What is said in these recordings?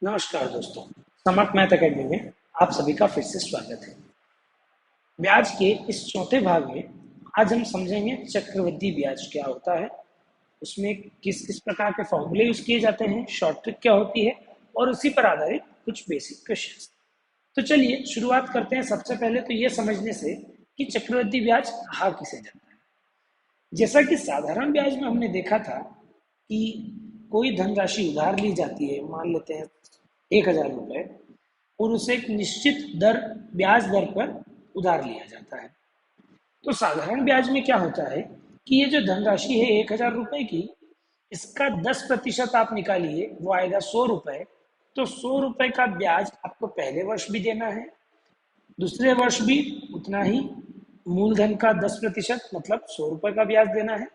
नमस्कार दोस्तों, समर्थ math academy में आप सभी का फिर से स्वागत है। ब्याज के इस चौथे भाग में आज हम समझेंगे चक्रवृद्धि ब्याज क्या होता है, उसमें किस किस प्रकार के फॉर्मूले यूज किए जाते हैं, शॉर्ट ट्रिक क्या होती है और उसी पर आधारित कुछ बेसिक क्वेश्चंस। तो चलिए शुरुआत करते हैं। सबसे पहले तो ये समझने से कि चक्रवृद्धि ब्याज कहा किसे जाता है। जैसा कि साधारण ब्याज में हमने देखा था कि कोई धनराशि उधार ली जाती है, मान लेते हैं 1,000 रुपए, और उसे एक निश्चित दर ब्याज दर पर उधार लिया जाता है। तो साधारण ब्याज में क्या होता है कि ये जो धनराशि है 1,000 रुपए की, इसका 10% आप निकालिए, वो आएगा 100 रुपए। तो 100 रुपए का ब्याज आपको पहले वर्ष भी देना है, दूसरे वर्ष भी उतना ही। मूलधन का 10% मतलब 100 रुपए का ब्याज देना है।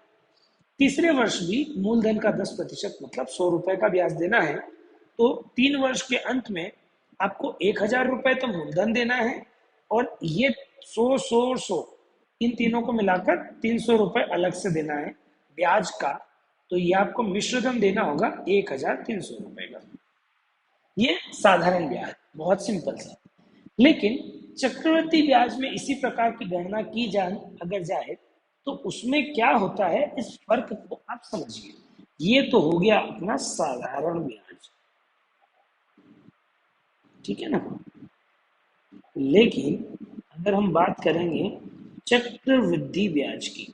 तीसरे वर्ष भी मूलधन का 10% मतलब 100 रुपए का ब्याज देना है। तो 3 वर्ष के अंत में आपको 1,000 रुपए तो मूलधन देना है, और ये 100, 100, 100 इन तीनों को मिलाकर 300 रुपए अलग से देना है ब्याज का। तो ये आपको मिश्रधन देना होगा 1,300 रुपए का। ये साधारण ब्याज, बहुत सिंपल सा। लेकिन चक्रवृद्धि ब्याज में इसी प्रकार की गणना की जाए अगर जाए तो उसमें क्या होता है, इस फर्क को आप समझिए। ये तो हो गया अपना साधारण ब्याज, ठीक है ना। लेकिन अगर हम बात करेंगे चक्रवृद्धि ब्याज की,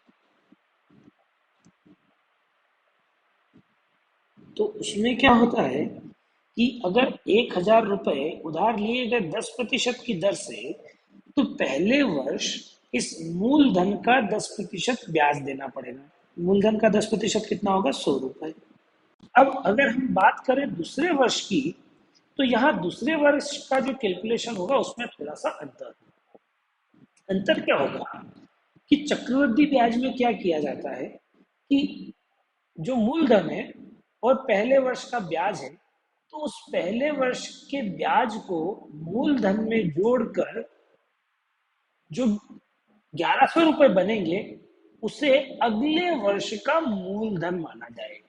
तो उसमें क्या होता है कि अगर 1,000 रुपए उधार लिए गए 10% की दर से, तो पहले वर्ष इस मूलधन का 10% ब्याज देना पड़ेगा। मूलधन का 10% कितना होगा? 100 रुपए। अब अगर हम बात करें दूसरे वर्ष की, तो यहाँ दूसरे वर्ष का जो कैलकुलेशन होगा उसमें थोड़ा सा अंतर क्या होगा कि चक्रवृद्धि ब्याज में क्या किया जाता है कि जो मूलधन है और पहले वर्ष का ब्याज है, तो उस पहले वर्ष के ब्याज को मूलधन में जोड़कर जो 1,100 रुपए बनेंगे, उसे अगले वर्ष का मूलधन माना जाएगा।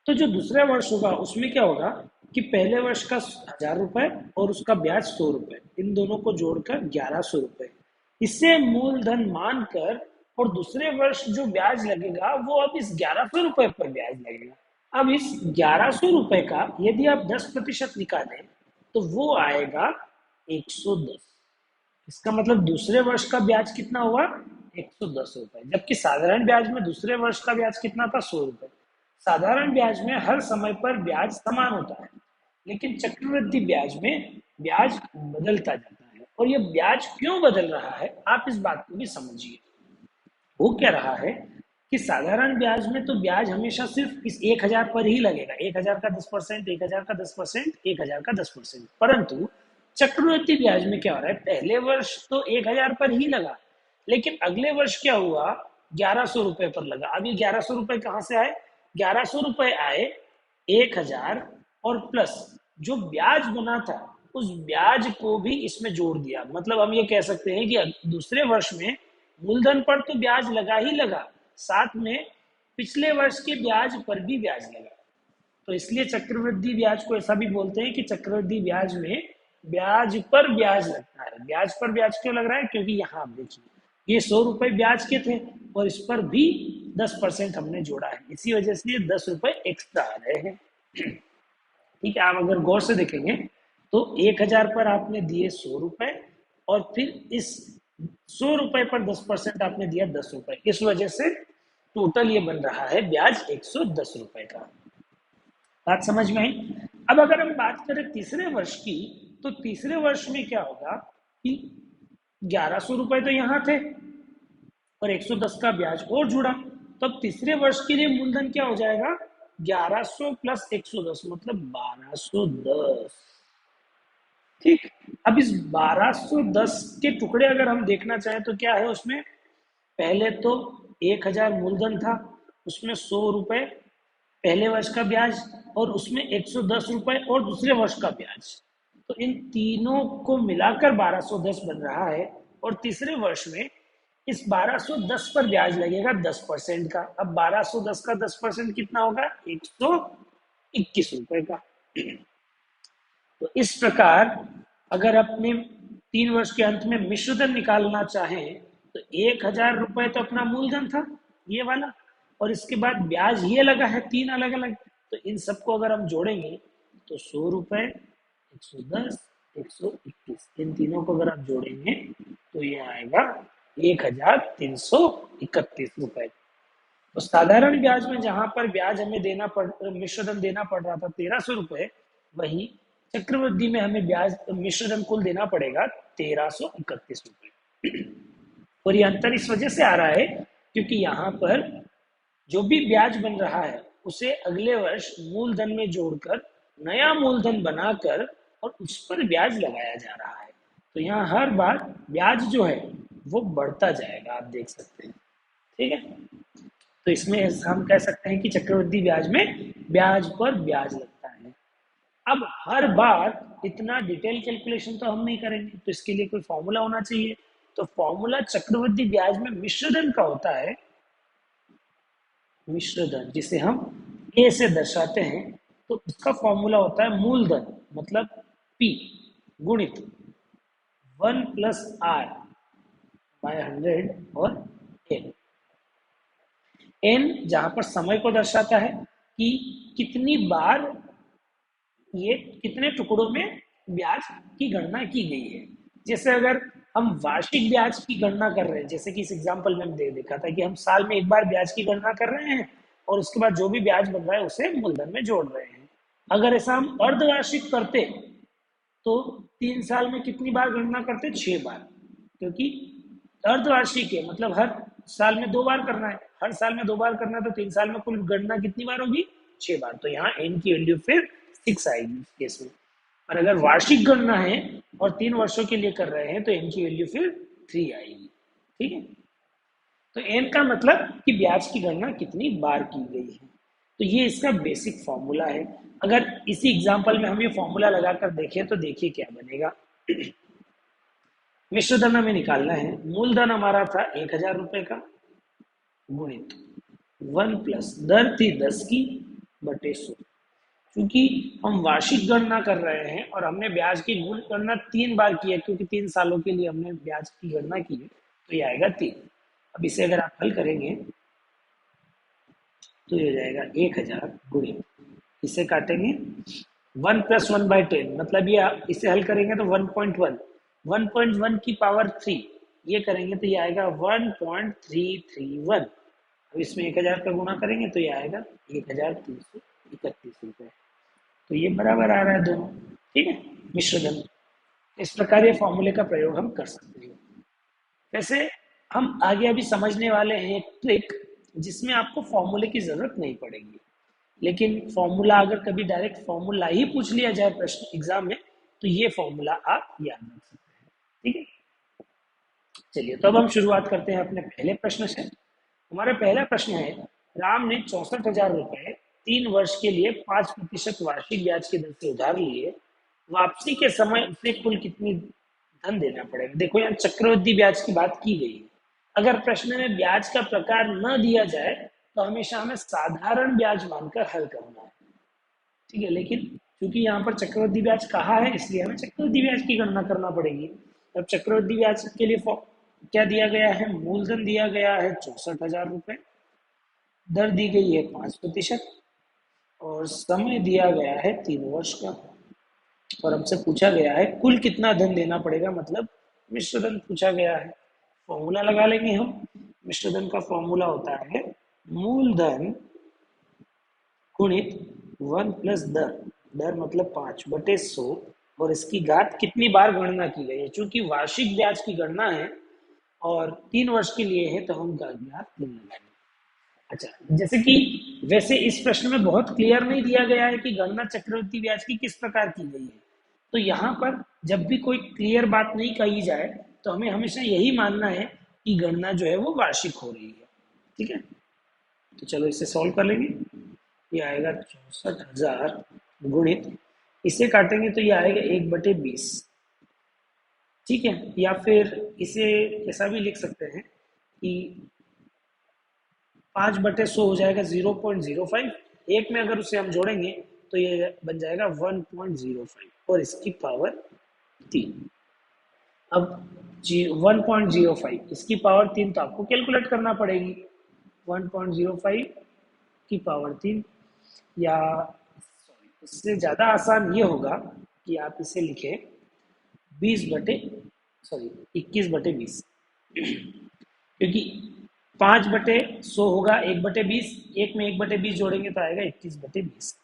तो जो दूसरा वर्ष होगा उसमें क्या होगा कि पहले वर्ष का 1,000 रुपए और उसका ब्याज 100 रुपए, इन दोनों को जोड़कर 1,100 रुपए, इसे मूलधन मानकर, और दूसरे वर्ष जो ब्याज लगेगा वो अब इस 1,100 रुपए पर ब्याज लगेगा। अब इस 1,100 रुपए का यदि आप 10% निकालें तो वो आएगा 110। इसका मतलब दूसरे वर्ष का ब्याज कितना हुआ? 110 रुपए। जबकि साधारण ब्याज में दूसरे वर्ष का ब्याज कितना था? 100 रुपए। साधारण ब्याज में हर समय पर ब्याज समान होता है, लेकिन चक्रवृद्धि ब्याज में ब्याज बदलता जाता है। और ये ब्याज क्यों बदल रहा है, आप इस बात को भी समझिए। वो क्या रहा है कि साधारण ब्याज में तो ब्याज हमेशा सिर्फ इस 1,000 पर ही लगेगा, 1,000 का 10%, 1,000 का 10%, 1,000 का 10%। परंतु चक्रवृद्धि ब्याज में क्या हो रहा है, पहले वर्ष तो 1,000 पर ही लगा, लेकिन अगले वर्ष क्या हुआ, 1,100 रुपए पर लगा। अब ये 1,100 रुपए कहाँ से आए? 1,100 रुपए आए 1,000 और प्लस जो ब्याज बना था उस ब्याज को भी इसमें जोड़ दिया। मतलब हम ये कह सकते हैं कि दूसरे वर्ष में मूलधन पर तो ब्याज लगा ही लगा, साथ में पिछले वर्ष के ब्याज पर भी ब्याज लगा। तो इसलिए चक्रवृद्धि ब्याज को ऐसा भी बोलते हैं कि चक्रवृद्धि ब्याज में ब्याज पर ब्याज लगता है। ब्याज पर ब्याज क्यों लग रहा है? क्योंकि यहाँ आप देखिए, ये 100 रुपए ब्याज के थे और इस पर भी 10% हमने जोड़ा है, इसी वजह से ये 10 रुपए एक्स्ट्रा आ रहे हैं। ठीक है, आप अगर गौर से देखेंगे तो 1,000 पर आपने दिए 100 रुपए, और फिर इस 100 रुपए पर 10% आपने दिया 10 रुपए, इस वजह से टोटल ये बन रहा है ब्याज 110 रुपए का। बात समझ में आई? अब अगर हम बात करें तीसरे वर्ष की, तो तीसरे वर्ष में क्या होगा कि 1,100 रुपए तो यहाँ थे और 110 का ब्याज और जुड़ा, तो अब तीसरे वर्ष के लिए मूलधन क्या हो जाएगा? 1,100 प्लस 110 मतलब 1,210। ठीक। अब इस 1,210 के टुकड़े अगर हम देखना चाहें तो क्या है उसमें, पहले तो 1,000 मूलधन था, उसमें 100 रुपए पहले वर्ष का ब्याज, और उसमें 110 रुपए और दूसरे वर्ष का ब्याज। तो इन तीनों को मिलाकर 1,210 बन रहा है। और तीसरे वर्ष में इस 1,210 पर ब्याज लगेगा 10% का। अब 1,210 का 10% कितना होगा? 121 रुपए का। तो इस प्रकार अगर अपने 3 वर्ष के अंत में मिश्रधन निकालना चाहें तो 1,000 रुपए तो अपना मूलधन था, ये वाला, और इसके बाद ब्याज ये लगा है 3 अलग अलग। तो इन सबको अगर हम जोड़ेंगे तो 100 रुपए, 110, 121, इन तीनों को अगर आप जोड़ेंगे तो ये आएगा 1,331 रुपए। तो साधारण ब्याज में जहां पर ब्याज हमें मिश्रधन देना पड़ रहा था 1,300 रुपए, वही चक्रवृद्धि में हमें ब्याज मिश्रधन कुल देना पड़ेगा 1,331 रुपए। और ये अंतर इस वजह से आ रहा है क्योंकि यहाँ पर जो भी ब्याज बन रहा है उसे अगले वर्ष मूलधन में जोड़कर नया मूलधन बनाकर और उस पर ब्याज लगाया जा रहा है। तो यहाँ हर बार ब्याज जो है वो बढ़ता जाएगा, आप देख सकते हैं। ठीक है, तो इसमें हम कह सकते हैं कि चक्रवृद्धि ब्याज में ब्याज पर ब्याज लगता है। अब हर बार इतना डिटेल कैलकुलेशन तो हम नहीं करेंगे, तो इसके लिए कोई फॉर्मूला होना चाहिए। तो फॉर्मूला चक्रवृद्धि ब्याज में मिश्रधन का होता है, मिश्रधन जिसे हम ए से दर्शाते हैं। तो इसका फॉर्मूला होता है मूलधन मतलब पी गुणित 1+R/100 और एन। एन जहां पर समय को दर्शाता है कि कितनी बार ये कितने टुकड़ों में ब्याज की गणना की गई है। जैसे अगर हम वार्षिक ब्याज की गणना कर रहे हैं, जैसे कि इस एग्जांपल में हमने देखा था कि हम साल में एक बार ब्याज की गणना कर रहे हैं और उसके बाद जो भी ब्याज बन रहा है उसे मूलधन में जोड़ रहे हैं। अगर ऐसा हम अर्धवार्षिक करते तो 3 साल में कितनी बार गणना करते? 6 बार, क्योंकि अर्धवार्षिक है मतलब हर साल में 2 बार करना है। हर साल में 2 बार करना है तो 3 साल में कुल गणना कितनी बार होगी? 6 बार। तो यहाँ एन की वैल्यू फिर 6 आएगी इस केस में। और अगर वार्षिक गणना है और 3 वर्षों के लिए कर रहे हैं तो एन की वैल्यू फिर 3 आएगी। ठीक है, तो एन का मतलब कि ब्याज की गणना कितनी बार की गई है। तो ये इसका बेसिक फॉर्मूला है। अगर इसी एग्जांपल में हम ये फॉर्मूला लगाकर देखें तो देखिए क्या बनेगा। मिश्रधन हमें निकालना है, मूलधन हमारा था 1,000 रुपए का गुणित 1+ दर थी 10 की बटे 100। क्योंकि हम वार्षिक गणना कर रहे हैं और हमने ब्याज की मूल गणना 3 बार की है, क्योंकि 3 सालों के लिए हमने ब्याज की गणना की है, तो ये आएगा 3। अब इसे अगर आप हल करेंगे तो ये हो जाएगा 1,000 गुणित, इसे काटेंगे 1+1/10, मतलब ये इसे हल करेंगे तो 1.1, 1.1 की पावर 3 ये करेंगे तो ये आएगा 1.331। अब इसमें 1,000 का गुणा करेंगे तो ये आएगा 1,331 रुपए। तो ये बराबर आ रहा है दोनों। ठीक है, मिश्रधन। इस प्रकार ये फॉर्मूले का प्रयोग हम कर सकते हैं। वैसे हम आगे अभी समझने वाले हैं एक ट्रिक जिसमें आपको फॉर्मूले की जरूरत नहीं पड़ेगी, लेकिन फॉर्मूला अगर कभी डायरेक्ट फॉर्मूला ही पूछ लिया जाए प्रश्न एग्जाम में तो ये फॉर्मूला आप याद रख सकते हैं। ठीक है, चलिए तो अब हम शुरुआत करते हैं अपने पहले प्रश्न से। हमारा पहला प्रश्न है, राम ने 64,000 रुपए 3 वर्ष के लिए 5% वार्षिक ब्याज की दर से उधार लिए। वापसी के समय उसे कुल कितनी धन देना पड़ेगा? देखो यहाँ चक्रवृद्धि ब्याज की बात की गई है। अगर प्रश्न में ब्याज का प्रकार न दिया जाए तो हमेशा हमें साधारण ब्याज मानकर हल करना है। ठीक है, लेकिन क्योंकि यहाँ पर चक्रवृद्धि ब्याज कहा है इसलिए हमें चक्रवृद्धि ब्याज की गणना करना पड़ेगी। अब चक्रवृद्धि ब्याज के लिए क्या दिया गया है? मूलधन दिया गया है 64,000 रुपए, दर दी गई है 5% और समय दिया गया है 3 वर्ष का, और हमसे पूछा गया है कुल कितना धन देना पड़ेगा, मतलब मिश्रधन पूछा गया है। फॉर्मूला लगा लेंगे हम। मिश्रधन का फॉर्मूला होता है मूलधन गुणित 1+दर, दर मतलब 5/100, और इसकी घात कितनी बार गणना की गई है। चूंकि वार्षिक ब्याज की गणना है और 3 वर्ष के लिए है तो हम घात 3 लगाएंगे। अच्छा, जैसे कि वैसे इस प्रश्न में बहुत क्लियर नहीं दिया गया है कि गणना चक्रवृद्धि ब्याज की किस प्रकार की गई है। तो यहाँ पर जब भी कोई क्लियर बात नहीं कही जाए तो हमें हमेशा यही मानना है कि गणना जो है वो वार्षिक हो रही है। ठीक है, तो चलो इसे सॉल्व कर लेंगे। ये आएगा 64,000 गुणित, इसे काटेंगे तो ये आएगा 1/20। ठीक है, या फिर इसे ऐसा भी लिख सकते हैं कि 5/100 हो जाएगा 0.05। एक में अगर उसे हम जोड़ेंगे तो ये बन जाएगा 1.05 और इसकी पावर 3। अब 1.05 इसकी पावर 3 तो आपको कैलकुलेट करना पड़ेगी। 1.05 की पावर 3, या इससे ज़्यादा आसान ये होगा कि आप इसे लिखें 21/20, क्योंकि 5/100 होगा 1/20, एक में 1/20 जोड़ेंगे तो आएगा 21/20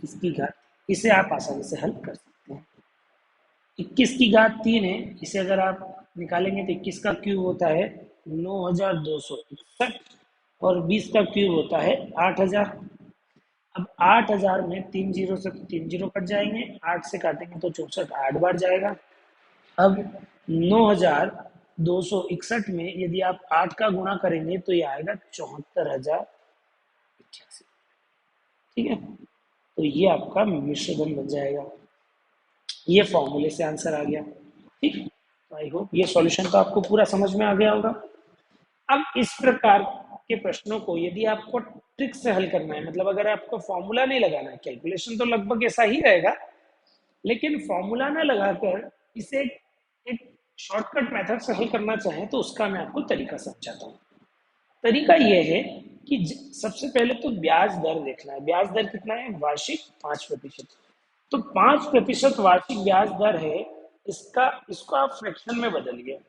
इसकी घात। इसे आप आसानी से हल कर सकते हैं। 21 की घात 3 है, इसे अगर आप निकालेंगे तो 21 का क्यूब होता है 9261 और 20 का क्यूब होता है 8000। अब 8000 में 3 जीरो से तो 3 जीरो कट जाएंगे, 8 से काटेंगे तो 64 8 बार जाएगा। अब 9261 में यदि आप 8 का गुणा करेंगे तो ये आएगा 74,088। ठीक है, तो ये आपका मिश्र धन बन जाएगा। ये फॉर्मूले से आंसर आ गया। ठीक, तो आई होप ये सॉल्यूशन तो आपको पूरा समझ में आ गया होगा। अब इस प्रकार के प्रश्नों को यदि आपको ट्रिक से हल करना है, मतलब अगर आपको फॉर्मूला नहीं लगाना है, कैलकुलेशन तो लगभग ऐसा ही रहेगा, लेकिन फॉर्मूला ना लगाकर इसे एक शॉर्टकट मेथड से हल करना चाहें तो उसका मैं आपको तरीका समझाता हूँ। तरीका यह है कि सबसे पहले तो ब्याज दर देखना है। ब्याज दर कितना है? वार्षिक 5%। तो 5% वार्षिक ब्याज दर है, इसको आप फ्रैक्शन में बदलिए।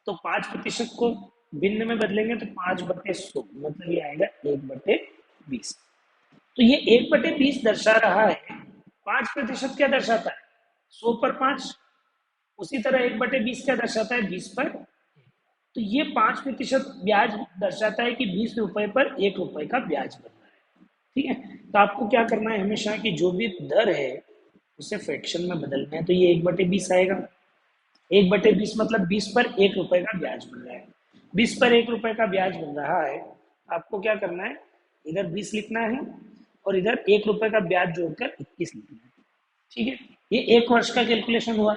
तो 5% को भिन्न में बदलेंगे तो 5/100, मतलब ये आएगा 1/20। तो ये 1/20 दर्शा रहा है। 5% क्या दर्शाता है? 100 पर 5। उसी तरह 1/20 क्या दर्शाता है? 20 पर। तो ये 5% ब्याज दर्शाता है कि 20 रुपए पर 1 रुपए का ब्याज बन रहा है। ठीक है, तो आपको क्या करना है, हमेशा की जो भी दर है उसे फ्रैक्शन में बदलना है। तो ये 1/20 आएगा। 1/20 मतलब 20 पर 1 रुपए का ब्याज बन रहा है। 20 पर 1 रुपए का ब्याज बन रहा है, आपको क्या करना है, इधर 20 लिखना है और इधर 1 रुपए का ब्याज जोड़कर 21 लिखना है। ठीक है, ये 1 वर्ष का कैलकुलेशन हुआ।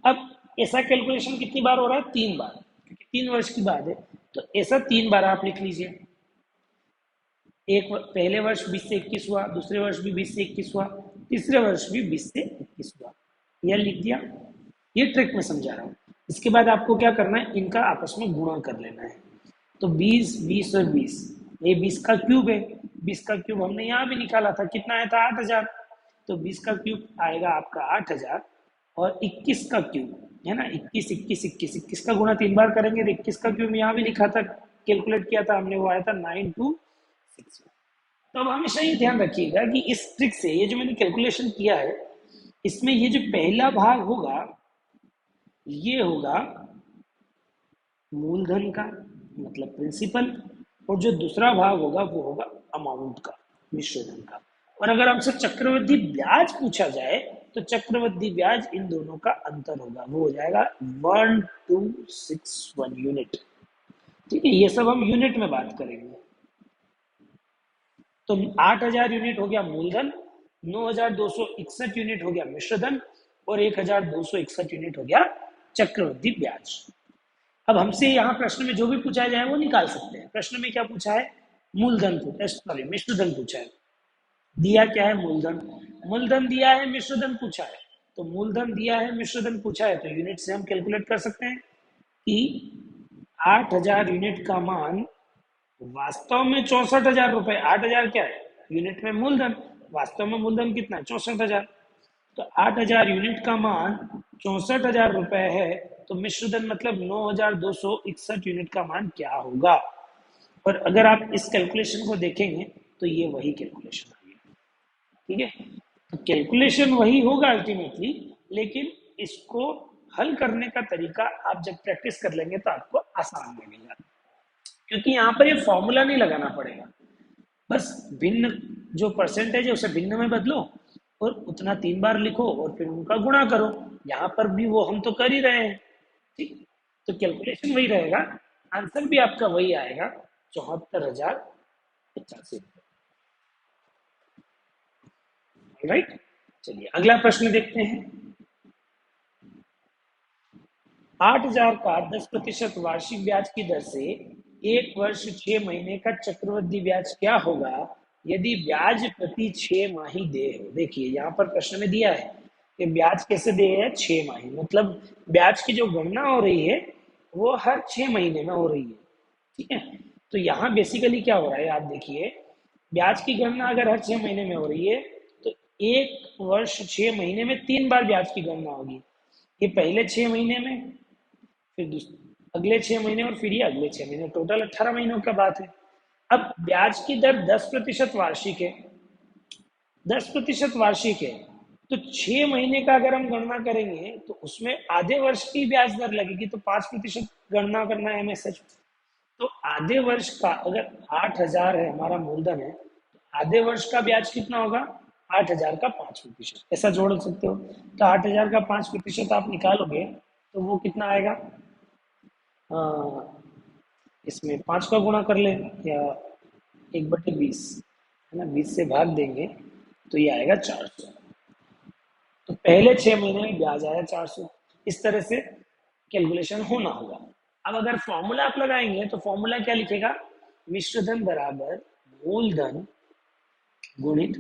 अब ऐसा कैलकुलेशन कितनी बार हो रहा है? 3 बार, क्योंकि 3 वर्ष की बात है। तो ऐसा 3 बार आप लिख लीजिए। पहले वर्ष 20 से 21 हुआ, दूसरे वर्ष भी 20 से 21 हुआ, तीसरे वर्ष भी 20 से 21 हुआ। यह लिख दिया। ये ट्रिक मैं समझा रहा हूँ। इसके बाद आपको क्या करना है, इनका आपस में गुणा कर लेना है। तो 20, 20 और 20, ये 20 का क्यूब है। 20 का क्यूब हमने यहाँ भी निकाला था, कितना आया था? 8000। तो 20 का क्यूब आएगा आपका 8000 और 21 का क्यूब है ना, 21, 21, 21, 21 का गुणा 3 बार करेंगे तो 21 का क्यूब यहाँ भी लिखा था, कैलकुलेट किया था हमने, वो आया था 9261। तो अब हमेशा ये ध्यान रखिएगा कि इस ट्रिक से ये जो मैंने कैलकुलेशन किया है, इसमें ये जो पहला भाग होगा ये होगा मूलधन का, मतलब प्रिंसिपल, और जो दूसरा भाग होगा वो होगा अमाउंट का, मिश्रधन का। और अगर हमसे चक्रवृद्धि ब्याज पूछा जाए तो चक्रवृद्धि ब्याज इन दोनों का अंतर होगा, वो हो जाएगा 1261 यूनिट। ठीक है, ये सब हम यूनिट में बात करेंगे। तो 8000 यूनिट हो गया मूलधन, 9261 यूनिट हो गया मिश्रधन और 1261 यूनिट हो गया चक्रवृद्धि ब्याज। अब हमसे यहाँ प्रश्न में जो भी पूछा जाए वो निकाल सकते हैं। प्रश्न में क्या पूछा है? मूलधन पूछा, सॉरी मिश्रधन पूछा है। दिया क्या है? मूलधन। मूलधन दिया है, मिश्रधन पूछा है। तो मूलधन दिया है, मिश्रधन पूछा है, तो यूनिट से हम कैलकुलेट कर सकते हैं कि 8000 यूनिट का मान वास्तव में 64,000 रुपए। 8000 क्या है? यूनिट में मूलधन, वास्तव में मूलधन कितना है? 64,000। तो 8000 यूनिट का मान 64,000 रुपए है, तो मिश्रधन मतलब 9261 यूनिट का मान क्या होगा? और अगर आप इस कैलकुलेशन को देखेंगे तो ये वही कैलकुलेशन आ गया। ठीक है, तो कैलकुलेशन वही होगा अल्टीमेटली, लेकिन इसको हल करने का तरीका आप जब प्रैक्टिस कर लेंगे तो आपको आसान लगेगा, क्योंकि यहाँ पर ये फॉर्मूला नहीं लगाना पड़ेगा। बस भिन्न जो परसेंटेज है उसे भिन्न में बदलो और उतना 3 बार लिखो और फिर उनका गुणा करो। यहाँ पर भी वो हम तो कर ही रहे हैं। ठीक, तो कैलकुलेशन वही रहेगा, आंसर भी आपका वही आएगा, 74,085। राइट, चलिए अगला प्रश्न देखते हैं। 8000 का 10% वार्षिक ब्याज की दर से 1 वर्ष 6 महीने का चक्रवृद्धि ब्याज क्या होगा, यदि ब्याज प्रति 6 माही देय हो, देखिए यहाँ पर प्रश्न में दिया है कि ब्याज कैसे देय है, 6 माही, मतलब ब्याज की जो गणना हो रही है वो हर 6 महीने में हो रही है। ठीक है, तो यहाँ बेसिकली क्या हो रहा है, आप देखिए, ब्याज की गणना अगर हर 6 महीने में हो रही है तो एक वर्ष 6 महीने में 3 बार ब्याज की गणना होगी। ये पहले 6 महीने में, फिर अगले 6 महीने, और फिर ये अगले 6 महीने, टोटल 18 महीनों का बात है। अब ब्याज की दर 10% वार्षिक है, 10% वार्षिक है, तो 6 महीने का अगर हम गणना करेंगे तो उसमें आधे वर्ष की ब्याज दर लगेगी, तो 5% गणना करना है हमें सच। तो आधे वर्ष का अगर 8,000 है हमारा मूलधन है, तो आधे वर्ष का ब्याज कितना होगा, 8,000 का 5%, ऐसा जोड़ सकते हो। तो 8,000 का 5% आप निकालोगे तो वो कितना आएगा, इसमें 5 का गुणा कर ले, या 1/20, है ना, 20 से भाग देंगे तो ये आएगा 400। तो पहले 6 महीने में ब्याज आया 400, इस तरह से कैलकुलेशन होना होगा। अब अगर फॉर्मूला आप लगाएंगे तो फॉर्मूला क्या लिखेगा, मिश्रधन बराबर मूलधन गुणित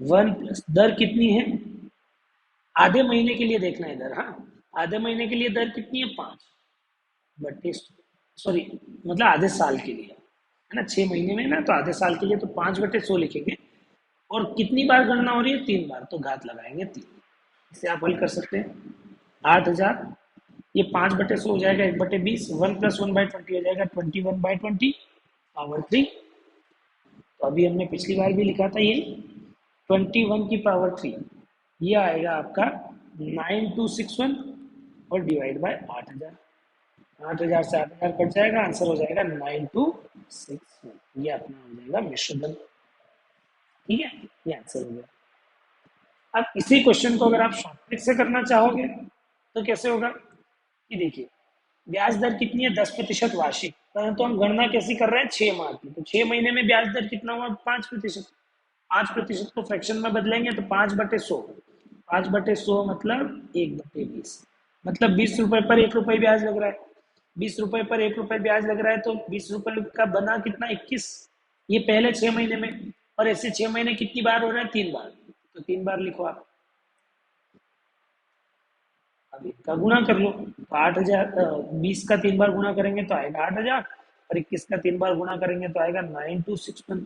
1 + दर कितनी है, आधे महीने के लिए देखना है दर, हाँ, आधे महीने के लिए दर कितनी है, 5/100, सॉरी, मतलब आधे साल के लिए, है ना, 6 महीने में ना, तो आधे साल के लिए तो 5/100 लिखेंगे, और कितनी बार गणना हो रही है, 3 बार, तो घात लगाएंगे 3। इसे आप हल कर सकते हैं, 8,000, ये 5/100 हो जाएगा, 1/20, 1+1/20 हो जाएगा 21/20 तो अभी हमने पिछली बार भी लिखा था ये 21 की पावर 3, ये आएगा आपका 9261, और डिवाइड बाय 8,000, 8,000 से 8,000 कट जाएगा, आंसर हो जाएगा 9261, ये अपना हो जाएगा मिश्रधन। ठीक है, ये आंसर हो गया। अब इसी क्वेश्चन को अगर आप शॉर्ट ट्रिक से करना चाहोगे तो कैसे होगा, ये देखिए, ब्याज दर कितनी है, 10% वार्षिक, परंतु हम गणना कैसी कर रहे हैं, 6 माह की, तो 6 महीने में ब्याज दर कितना हुआ, 5%, 5% को फ्रैक्शन में बदलेंगे तो 5/100, 5/100 मतलब 1/20, मतलब 20 रुपए पर 1 रुपए ब्याज लग रहा है, 20 रुपए पर 1 रुपए ब्याज लग रहा है, तो 20 रुपए का बना कितना, 21, ये पहले 6 महीने में, और ऐसे 6 महीने कितनी बार हो रहा है, 3 बार, तो 3 बार लिखो आप। अब इनका गुणा कर लो, तो 8,000, 20 का 3 बार गुणा करेंगे तो आएगा 8,000, और 21 का 3 बार गुणा करेंगे तो आएगा 9261।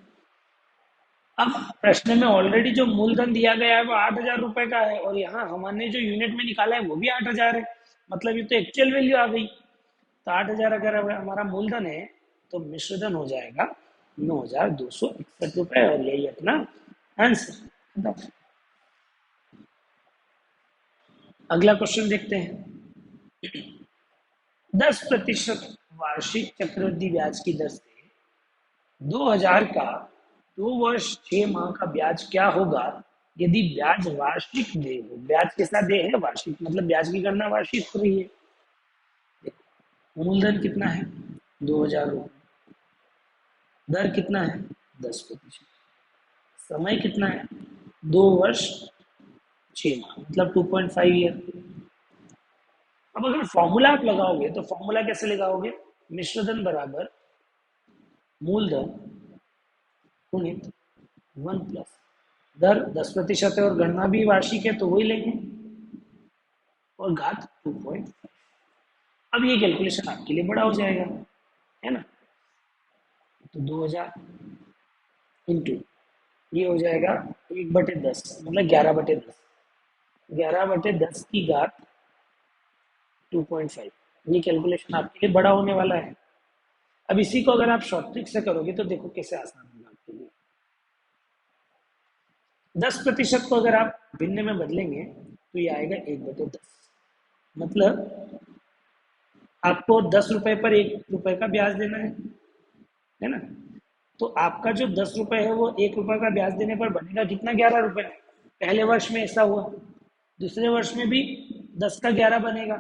अब प्रश्न में ऑलरेडी जो मूलधन दिया गया है वो 8,000 रुपए का है, और यहाँ हमने जो यूनिट में निकाला है वो भी 8,000 है, मतलब ये तो एक्चुअल वैल्यू आ गई। तो 8,000 अगर हमारा मूलधन है तो मिश्रधन हो जाएगा 9,261 रुपए, और यही अपना आंसर। अगला क्वेश्चन देखते हैं, 10% वार्षिक चक्रवृद्धि ब्याज की दर से 2,000 का 2 वर्ष 6 माह का ब्याज क्या होगा यदि ब्याज वार्षिक दे हो, ब्याज के साथ दे है वार्षिक, मतलब ब्याज की गणना वार्षिक हो रही है। मूलधन कितना है, 2,000 रुपये, दर कितना है, 10%, समय कितना है, 2 वर्ष 6 माह, मतलब 2.5 ईयर। अब अगर फॉर्मूला आप लगाओगे तो फॉर्मूला कैसे लगाओगे, मिश्रधन बराबर मूलधन गुणित 1 + दर 10% है और गणना भी वार्षिक है तो वही लेंगे, और घात 2.5। अब ये कैलकुलेशन आपके लिए बड़ा हो जाएगा, है ना, तो 2,000 इंटू ये हो जाएगा 1/10, मतलब 11/10, 11/10 की घात 2.5, ये कैलकुलेशन आपके लिए बड़ा होने वाला है। अब इसी को अगर आप शॉर्ट ट्रिक से करोगे तो देखो कैसे आसान होगा आपके लिए। 10% को अगर आप भिन्न में बदलेंगे तो ये आएगा 1/10, मतलब आपको 10 रुपए पर 1 रुपए का ब्याज देना है ना, तो आपका जो 10 रुपए है वो 1 रुपए का ब्याज देने पर बनेगा कितना, 11 रुपए। पहले वर्ष में ऐसा हुआ, दूसरे वर्ष में भी 10 का 11 बनेगा।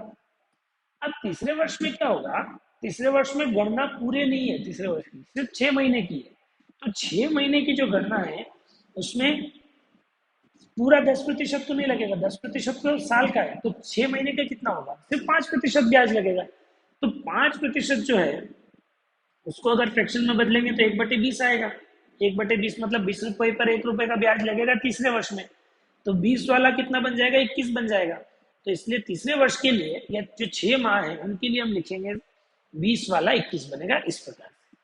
अब तीसरे वर्ष में क्या होगा, तीसरे वर्ष में गणना पूरे नहीं है, तीसरे वर्ष की सिर्फ 6 महीने की है, तो 6 महीने की जो गणना है उसमें पूरा 10% तो नहीं लगेगा, 10% तो साल का है, तो 6 महीने का कितना होगा, सिर्फ 5% ब्याज लगेगा। तो 5% जो है उसको अगर फ्रैक्शन में बदलेंगे तो 1/20 आएगा, 1/20 मतलब 20 रुपए पर 1 रुपए का ब्याज लगेगा तीसरे वर्ष में। तो 20 वाला कितना बन जाएगा, 21 बन जाएगा। तो इसलिए तीसरे वर्ष के लिए या जो 6 माह है उनके लिए हम लिखेंगे 20 वाला 21 बनेगा इस प्रकार से।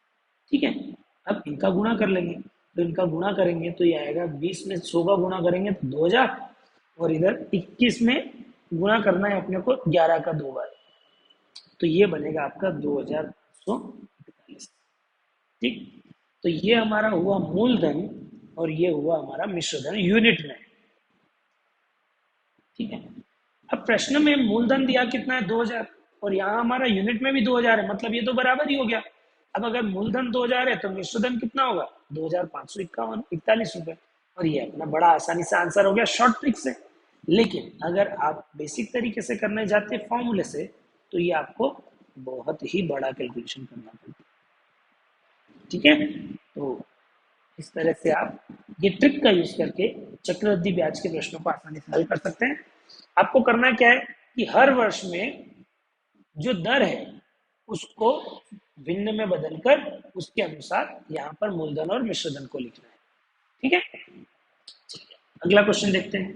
ठीक है, अब इनका गुणा कर लेंगे। तो इनका गुणा करेंगे तो ये आएगा 20 में 100 का गुणा करेंगे तो 2000, और इधर 21 में गुणा करना है अपने को 11 का 2 बार, तो ये बनेगा आपका 2541। ठीक, तो ये हमारा हुआ मूलधन और ये हुआ हमारा मिश्र धन यूनिट में। ठीक है, अब प्रश्न में मूलधन दिया कितना है 2000, और यहाँ हमारा यूनिट में भी 2000 है, मतलब ये तो बराबर ही हो गया। अब अगर मूलधन 2000 है तो मिश्र धन कितना होगा 2541 और ये अपना बड़ा आसानी से आंसर हो गया शॉर्ट ट्रिक से। लेकिन अगर आप बेसिक तरीके से करने जाते फॉर्मूले से तो ये आपको बहुत ही बड़ा कैलकुलेशन करना पड़ता है। ठीक है, तो इस तरह से आप ये ट्रिक का यूज करके चक्रवृद्धि ब्याज के प्रश्नों को आसानी से हल कर सकते हैं। आपको करना क्या है कि हर वर्ष में जो दर है उसको भिन्न में बदलकर उसके अनुसार यहाँ पर मूलधन और मिश्रधन को लिखना है। ठीक है, चलिए अगला क्वेश्चन देखते हैं।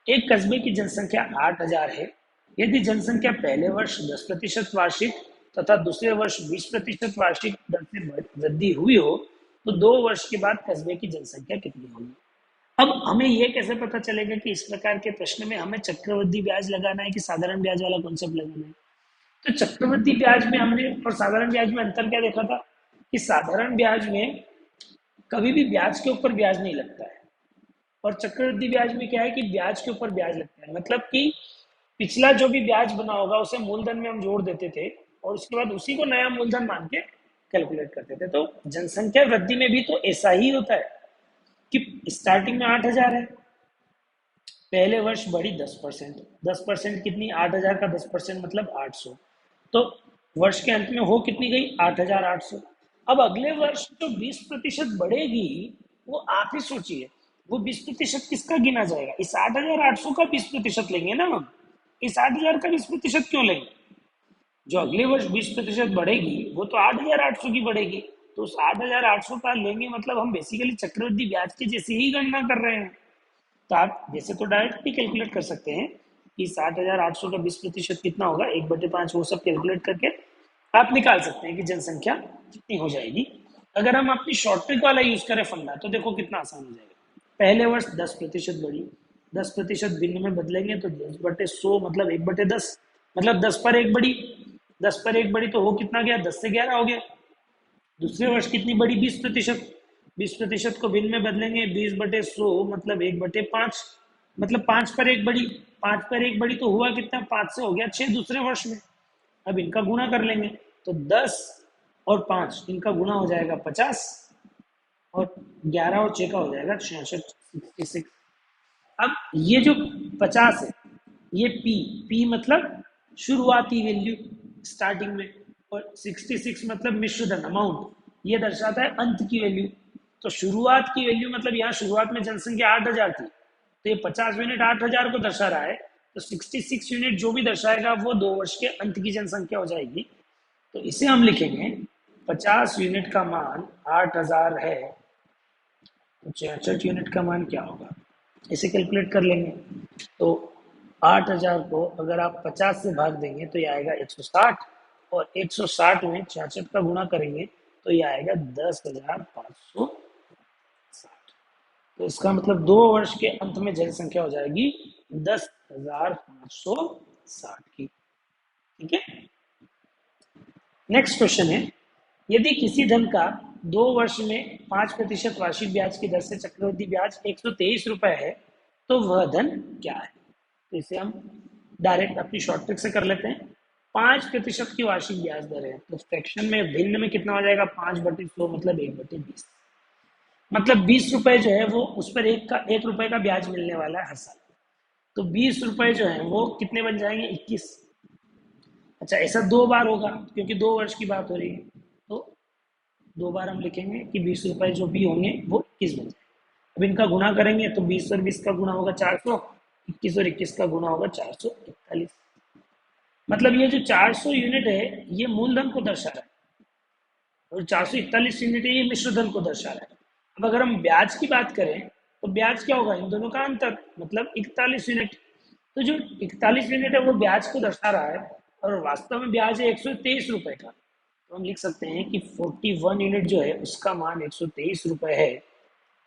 एक कस्बे की जनसंख्या 8000 है। यदि जनसंख्या पहले वर्ष 10% वार्षिक तथा दूसरे वर्ष 20% वार्षिक दर से वृद्धि हुई हो तो 2 वर्ष के बाद कस्बे की जनसंख्या कितनी होगी। अब हमें यह कैसे पता चलेगा कि इस प्रकार के प्रश्न में हमें चक्रवृद्धि ब्याज लगाना है कि साधारण ब्याज वाला कॉन्सेप्ट लगाना है। तो चक्रवृद्धि ब्याज में हमने और साधारण ब्याज में अंतर क्या देखा था कि साधारण ब्याज में कभी भी ब्याज के ऊपर ब्याज नहीं लगता है, और चक्रवृद्धि ब्याज में क्या है कि ब्याज के ऊपर ब्याज लगता है। मतलब कि पिछला जो भी ब्याज बना होगा उसे मूलधन में हम जोड़ देते थे और उसके बाद उसी को नया मूलधन मान के कैलकुलेट करते थे। तो जनसंख्या वृद्धि में भी तो ऐसा ही होता है कि स्टार्टिंग में 8000 है, पहले वर्ष बढ़ी 10%, 10% कितनी 8000 का 10% मतलब 800, तो वर्ष के अंत में हो कितनी गई 8800। अब अगले वर्ष जो 20% बढ़ेगी वो आप ही सोचिए, वो 20% किसका गिना जाएगा, इस 8800 का 20% लेंगे ना हम। इस 8000 का 20% क्यों लेंगे, जो अगले वर्ष 20% बढ़ेगी वो तो 8800 की बढ़ेगी, तो उस 8800 का लेंगे, मतलब हम बेसिकली चक्रवृद्धि ब्याज की जैसी ही गणना कर रहे हैं। तो आप वैसे तो डायरेक्ट भी कैलकुलेट कर सकते हैं कि 60,800 का 20% कितना होगा, 1/5 वो सब कैलकुलेट करके आप निकाल सकते हैं कि जनसंख्या कितनी हो जाएगी। अगर हम अपनी शॉर्ट ट्रिक वाला यूज करें फंडा तो देखो कितना आसान हो जाएगा। पहले वर्ष 10% बढ़ी, 10% भिन्न में बदलेंगे तो 10/100 मतलब 1/10, मतलब 10 पर 1 बढ़ी, 10 पर 1 बढ़ी तो वो कितना गया 10 से 11 हो गया। दूसरे वर्ष कितनी बढ़ी 20%, 20% को भिन्न में बदलेंगे 20/100 मतलब 1/5, मतलब 5 पर 1 बढ़ी, 5 पर 1 बढ़ी तो हुआ कितना 5 से हो गया 6 दूसरे वर्ष में। अब इनका गुणा कर लेंगे तो 10 और 5 इनका गुणा हो जाएगा 50 और 11 और 6 का हो जाएगा 66। अब ये जो 50 है ये पी मतलब शुरुआती वैल्यू स्टार्टिंग में, और 66 मतलब मिश्रधन अमाउंट, ये दर्शाता है अंत की वैल्यू। तो शुरुआत की वैल्यू मतलब यहाँ शुरुआत में जनसंख्या 8000 थी, तो ये 50 यूनिट 8000 को दर्शा रहा है, तो 66 यूनिट जो भी दर्शाएगा वो 2 वर्ष के अंत की जनसंख्या हो जाएगी। तो इसे हम लिखेंगे 50 यूनिट का मान 8000 है तो 66 यूनिट का मान क्या होगा, इसे कैलकुलेट कर लेंगे। तो 8000 को अगर आप 50 से भाग देंगे तो ये आएगा 160, और 160 में 66 का गुणा करेंगे तो ये आएगा 10,560। तो इसका मतलब 2 वर्ष के अंत में जनसंख्या हो जाएगी 10,560 की। ठीक है, नेक्स्ट क्वेश्चन है, यदि किसी धन का 2 वर्ष में 5% वार्षिक ब्याज की दर से चक्रवृद्धि ब्याज 123 रुपए है तो वह धन क्या है। तो इसे हम डायरेक्ट अपनी शॉर्ट ट्रिक से कर लेते हैं। 5% की वार्षिक ब्याज दर है तो फ्रैक्शन में भिन्न में कितना हो जाएगा 5/100 मतलब 1/20, मतलब 20 रुपए जो है वो उस पर 1 रुपए का ब्याज मिलने वाला है हर साल। तो 20 रुपए जो है वो कितने बन जाएंगे 21। अच्छा ऐसा 2 बार होगा क्योंकि 2 वर्ष की बात हो रही है, तो 2 बार हम लिखेंगे कि 20 रुपए जो भी होंगे वो 21 बन जाएंगे। अब इनका गुणा करेंगे तो 20 और 20 का गुणा होगा 400, 21 और 21 का गुणा होगा 441। मतलब ये जो 400 यूनिट है ये मूलधन को दर्शा रहा है, और 441 यूनिट ये मिश्र धन को दर्शा रहा है। अब अगर हम ब्याज की बात करें तो ब्याज क्या होगा, इन दोनों का अंतर, मतलब 41 यूनिट। तो जो 41 यूनिट है वो ब्याज को दर्शा रहा है, और वास्तव में ब्याज है 123 रुपए का। तो हम लिख सकते हैं कि 41 यूनिट जो है उसका मान 123 रुपए है।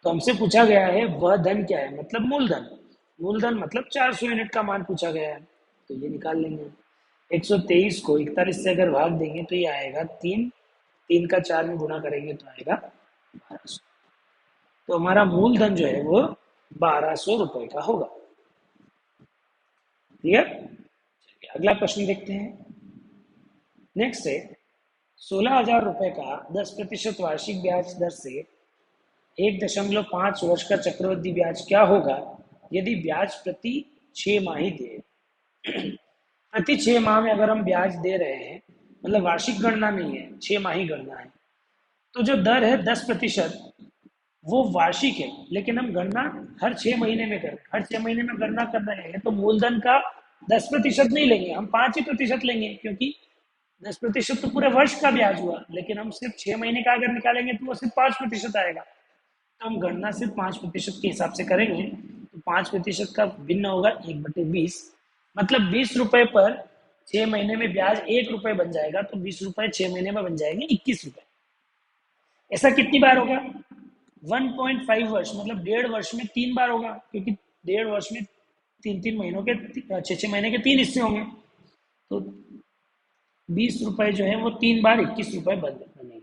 तो हमसे पूछा गया है वह धन क्या है, मतलब मूलधन। मूलधन मतलब 400 यूनिट का मान पूछा गया है, तो ये निकाल लेंगे। 123 को 41 से अगर भाग देंगे तो ये आएगा 3, 3 का 4 में गुणा करेंगे तो आएगा 1200। तो हमारा मूलधन जो है वो 1200 रुपए का होगा। क्लियर? अगला प्रश्न देखते हैं। नेक्स्ट है 16,000 रुपए का 10% वार्षिक ब्याज दर से 1.5 वर्ष का चक्रवृद्धि ब्याज क्या होगा यदि ब्याज प्रति 6 माही दे। प्रति 6 माह में अगर हम ब्याज दे रहे हैं, मतलब वार्षिक गणना नहीं है, 6 माही गणना है, तो जो दर है 10% वो वार्षिक है, लेकिन हम गणना हर 6 महीने में कर रहे हैं। हर 6 महीने में गणना कर रहे हैं तो मूलधन का 10% नहीं लेंगे, हम 5% लेंगे, क्योंकि 10% तो पूरे वर्ष का ब्याज हुआ, लेकिन हम सिर्फ 6 महीने का अगर निकालेंगे तो वो सिर्फ 5% आएगा। तो हम गणना सिर्फ 5% के हिसाब से करेंगे, तो 5% का भिन्न होगा 1/20, मतलब 20 रुपए पर 6 महीने में ब्याज 1 रुपए बन जाएगा, तो 20 रुपए 6 महीने में बन जाएंगे 21 रुपए। ऐसा कितनी बार होगा? 1.5 वर्ष, मतलब 1.5 वर्ष में 3 बार होगा, क्योंकि 1.5 वर्ष में 3-3 महीनों के 6-6 महीने के 3 हिस्से होंगे। तो 20 रुपए जो है वो 3 बार 21 रुपए बनेंगे।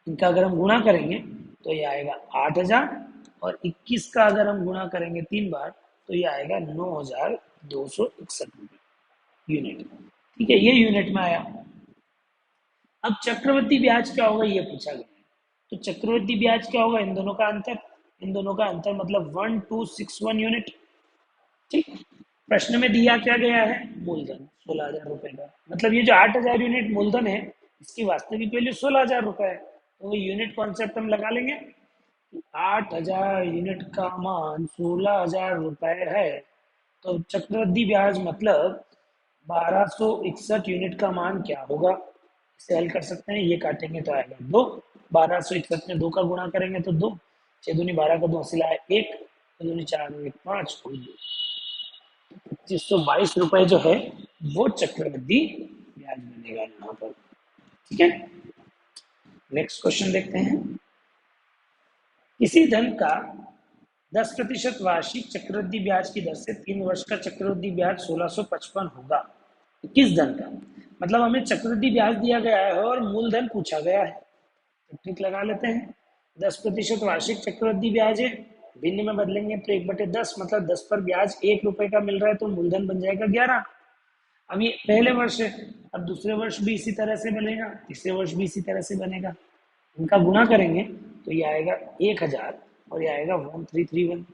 इनका अगर हम गुणा करेंगे तो ये आएगा 8,000, और 21 का अगर हम गुणा करेंगे 3 बार तो ये आएगा 9,261 यूनिट। ठीक है, ये यूनिट में आया। अब चक्रवृद्धि ब्याज क्या होगा ये पूछा गया है। तो चक्रवृद्धि ब्याज क्या होगा, इन दोनों का अंतर। इन दोनों का अंतर मतलब 1261 यूनिट। ठीक, प्रश्न में दिया क्या गया है, मूलधन 16,000 रुपए का, मतलब ये जो 8,000 यूनिट मूलधन है इसकी वास्तविक वैल्यू 16,000 रुपए है। तो वो यूनिट कॉन्सेप्ट हम लगा लेंगे। 8,000 यूनिट का मान 16,000 रुपए है, तो चक्रवृद्धि ब्याज मतलब 1261 यूनिट का मान क्या होगा। इसे हल कर सकते हैं, ये काटेंगे तो आएगा 2, 1261 में 2 का गुणा करेंगे तो 2, 6 दूनी 12 का 2 सिला 1, 2 दूनी 4 1 5, 2522 रुपए जो है वो चक्रवृद्धि ब्याज बनेगा यहाँ पर। ठीक है, नेक्स्ट क्वेश्चन देखते हैं। किसी धन का 10% वार्षिक चक्रवृद्धि ब्याज की दर से 3 वर्ष का चक्रवृद्धि ब्याज 1655 होगा। किस धन का, मतलब हमें चक्रवृद्धि ब्याज दिया गया है और मूलधन पूछा गया है, तो ट्रिक लगा लेते हैं। 10% वार्षिक चक्रवृद्धि ब्याज है, भिन्न में बदलेंगे तो 1/10, मतलब 10 पर ब्याज 1 रुपए का मिल रहा है, तो मूलधन बन जाएगा 11। अब ये पहले वर्ष है, अब दूसरे वर्ष भी इसी तरह से बनेगा, तीसरे वर्ष भी इसी तरह से बनेगा। इनका गुणा करेंगे तो ये आएगा 1,000 और ये आएगा 1331।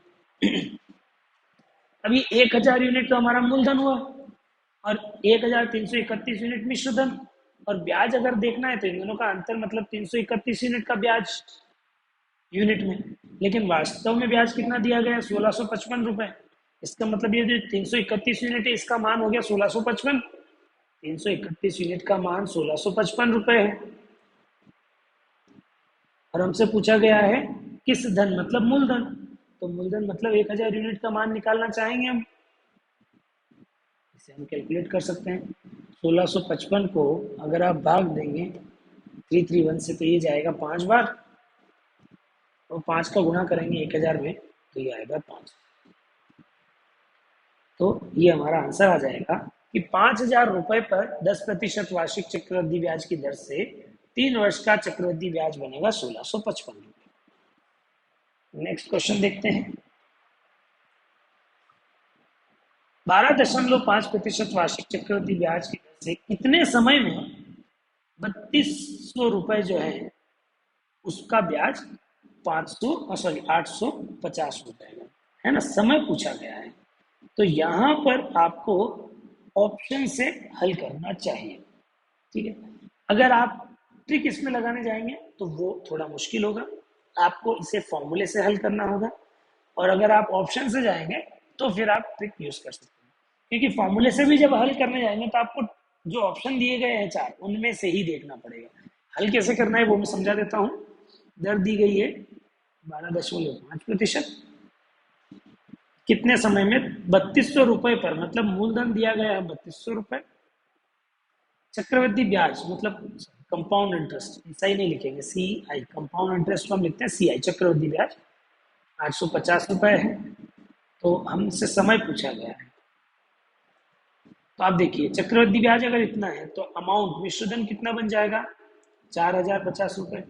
अब ये 1,000 यूनिट तो हमारा मूलधन हुआ, और 1,331 यूनिट मिश्र धन, और ब्याज अगर देखना है तो इन दोनों का अंतर, मतलब 331 यूनिट का ब्याज यूनिट में, लेकिन वास्तव में ब्याज कितना दिया गया, 1655 रुपए। इसका मतलब ये जो 331 यूनिट है इसका मान हो गया 1655। 331 यूनिट का मान 1655 रुपए है, और हमसे पूछा गया है किस धन, मतलब मूलधन। तो मूलधन मतलब 1,000 यूनिट का मान निकालना चाहेंगे हम, इसे हम कैलकुलेट कर सकते हैं। 1655 को अगर आप भाग देंगे 331 से तो ये जाएगा 5 बार, और 5 का गुणा करेंगे 1,000 में तो ये आएगा 5। तो ये हमारा आंसर आ जाएगा कि 5,000 रुपए पर 10% वार्षिक चक्रवृद्धि ब्याज की दर से 3 वर्ष का चक्रवृद्धि ब्याज बनेगा 1655 रुपए। नेक्स्ट क्वेश्चन देखते हैं। 12.5% वार्षिक चक्रवृद्धि ब्याज की दर से कितने समय में 3200 रुपए जो है उसका ब्याज 850 रुपए है ना, समय पूछा गया है। तो यहाँ पर आपको ऑप्शन से हल करना चाहिए। ठीक है, अगर आप ट्रिक इसमें लगाने जाएंगे तो वो थोड़ा मुश्किल होगा, आपको इसे फॉर्मूले से हल करना होगा, और अगर आप ऑप्शन से जाएंगे तो फिर आप ट्रिक यूज कर सकते हैं, क्योंकि फॉर्मूले से भी जब हल करने जाएंगे तो आपको जो ऑप्शन दिए गए हैं 4 उनमें से ही देखना पड़ेगा, हल कैसे करना है वो मैं समझा देता हूँ। दर दी गई है 12.5%, कितने समय में 3200 रुपए पर, मतलब मूलधन दिया गया है 3200 रुपए, चक्रवृद्धि ब्याज मतलब कंपाउंड इंटरेस्ट, ऐसा ही नहीं लिखेंगे, सी आई, कंपाउंड इंटरेस्ट को हम लिखते हैं सी आई, चक्रवृद्धि ब्याज 850 रुपए है। तो हमसे समय पूछा गया है, तो आप देखिए चक्रवृद्धि ब्याज अगर इतना है तो अमाउंट मिश्रधन कितना बन जाएगा, 4050 रुपए।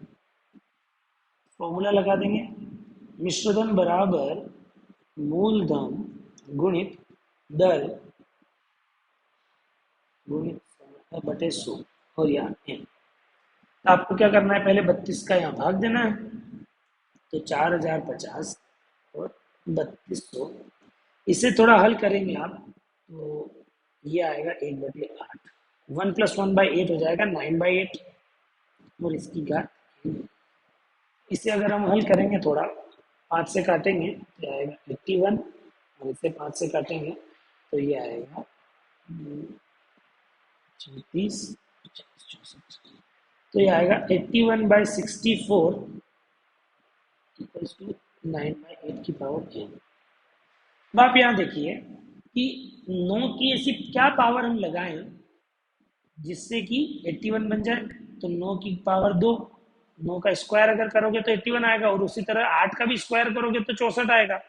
फॉर्मूला लगा देंगे, मिश्रधन बराबर मूलधन गुणित दर गुणित समय बटे 100 और यहाँ एन। तो आपको क्या करना है, पहले 32 का यहाँ भाग देना है, तो 4050 और 3200, इसे थोड़ा हल करेंगे आप तो ये आएगा 1/8, 1+1/8 हो जाएगा 9/8, और इसकी घात, इसे अगर हम हल करेंगे थोड़ा, 5 से काटेंगे तो आएगा 81, और इसे 5 से काटेंगे तो ये आएगा 34, 64, तो ये आएगा 81/64 इक्वल्स टू 9/8 की पावर n। अब आप यहाँ देखिए कि 9 की ऐसी क्या पावर हम लगाएं जिससे कि 81 बन जाए, तो 9 की पावर 2, 9 का स्क्वायर अगर करोगे तो 81 आएगा, और उसी तरह 8 का भी स्क्वायर करोगे तो 64 आएगा।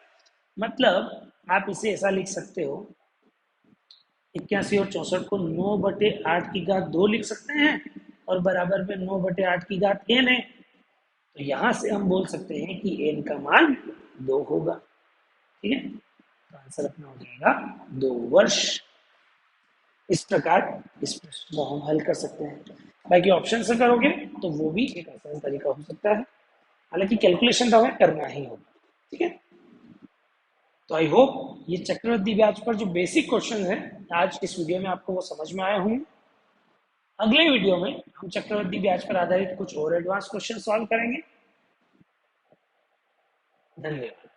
मतलब आप इसे ऐसा लिख सकते हो, 81 और 64 को 9/8 की घात 2 लिख सकते हैं, और बराबर में 9/8 की घात n है, तो यहां से हम बोल सकते हैं कि n का मान 2 होगा। ठीक है, तो आंसर अपना हो जाएगा 2 वर्ष। इस प्रकार इस प्रश्न को हम हल कर सकते हैं। बाकी ऑप्शन से करोगे तो वो भी एक आसान तरीका हो सकता है, हालांकि कैलकुलेशन तो हमें करना ही होगा। ठीक है, तो आई होप ये चक्रवृद्धि ब्याज पर जो बेसिक क्वेश्चन है आज इस वीडियो में आपको वो समझ में आया होंगे। अगले वीडियो में हम चक्रवृद्धि ब्याज पर आधारित कुछ और एडवांस क्वेश्चन सॉल्व करेंगे। धन्यवाद।